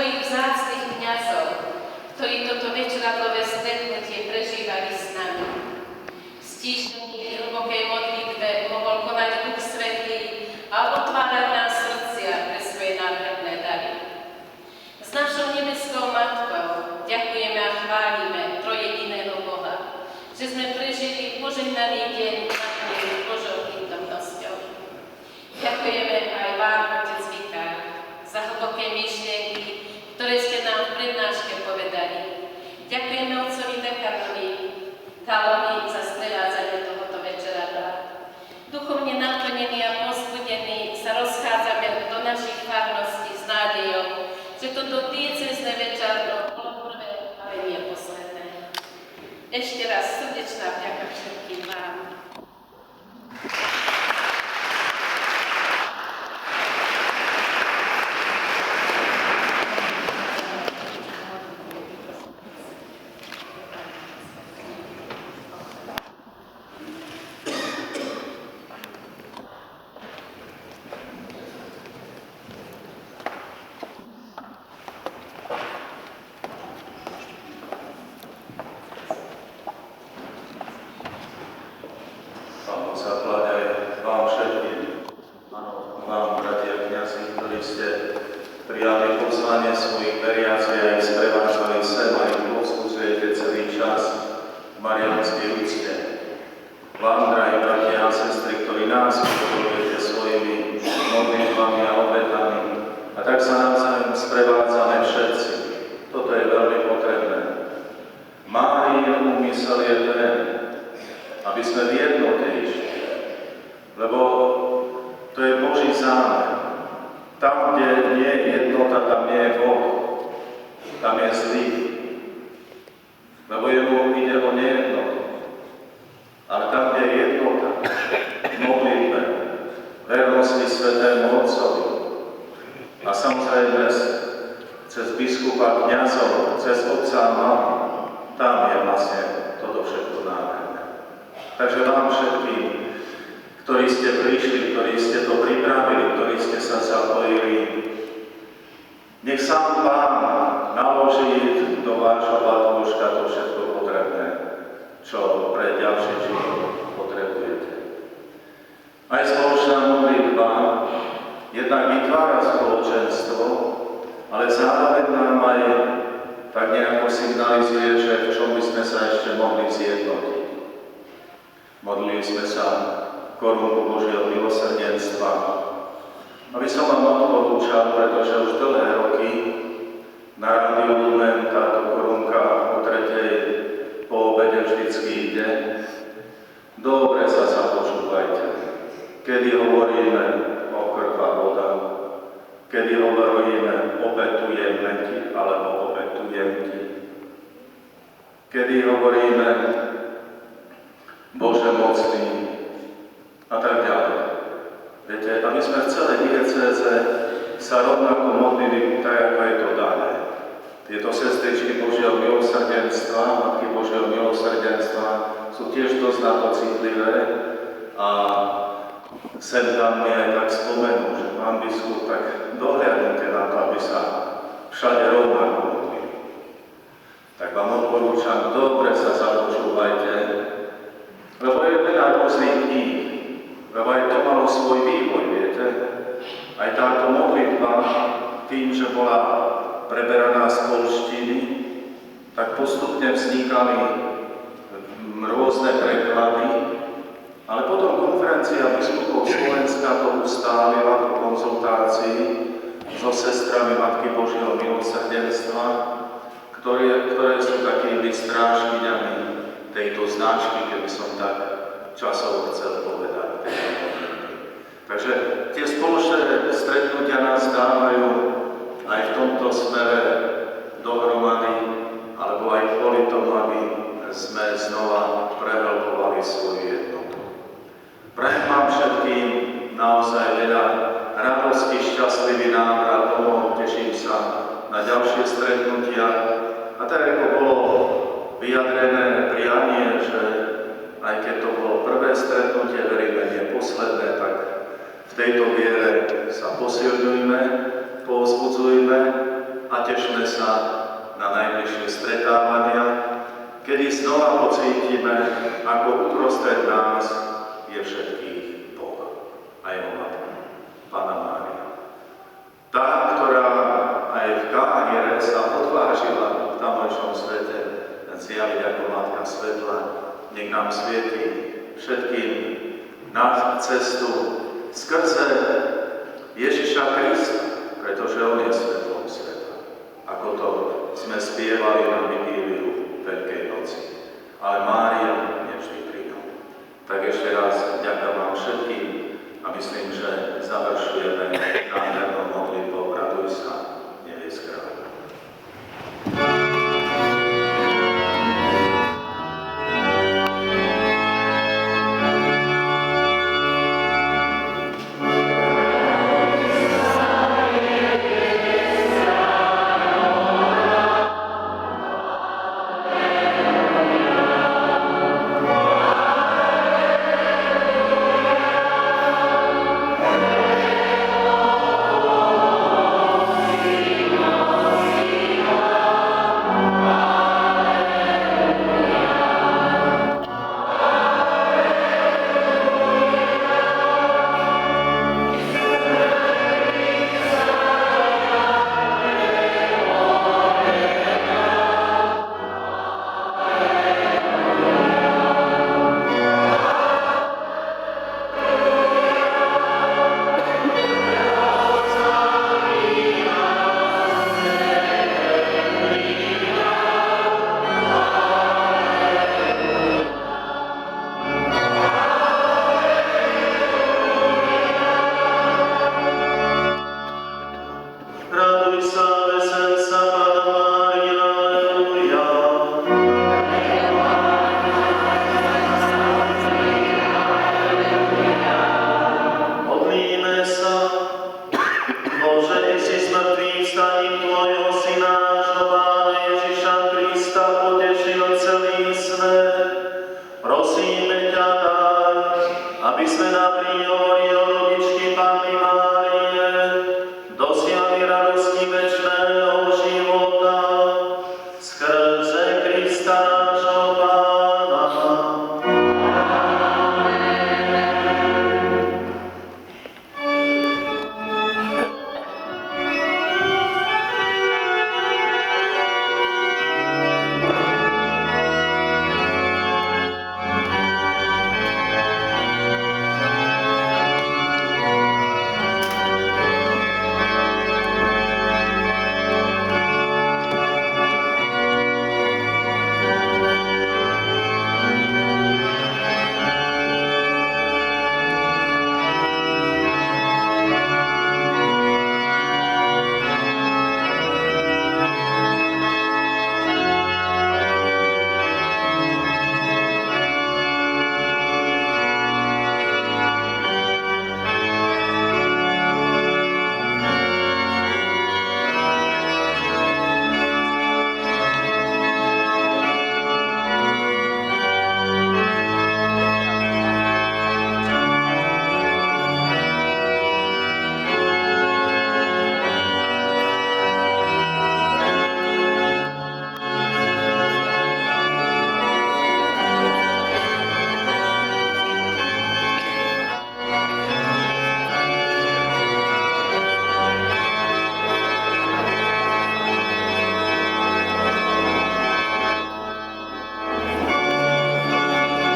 tvojich vzácnych kňazov, ktorí toto večeradlové stretnutie prežívali s nami. V stíšení hlbokej modlitbe mohol konať Duch Svätý a otvárať nás srdcia pre svoje nádherné dary. S našou nebeskou Matkou ďakujeme a chválime trojjediného Boha, že sme prežili požehnaný deň naplnený Božou prítomnosťou. Ďakujeme aj vám, Otec Vikár, za hlboké myšlienky, ktoré ste nám v prednáške povedali. Ďakujeme otcovi dekanovi Kalovi za sprevádzanie tohoto večeradla. Duchovne naplnení a povzbudení sa rozchádzame do našich farností s nádejou, že toto diecézne večeradlo bolo prvé, ale nie posledné. Ešte raz srdečná vďaka všetkým vám. tejto viere sa posilňujme, povzbudzujme a tešme sa na najbližšie stretávania, kedy znova pocítime, ako uprostred nás je všetkých Boh a jeho Matka, Panna Mária. Tá, ktorá aj v Káhire sa odvážila v tamojšom svete zjaviť ako Matka svetla, nech nám svieti všetkým na cestu skrze Ježiša Krista, pretože on je svetlom sveta. Ako to sme spievali na vigíliu Veľkej noci. Ale má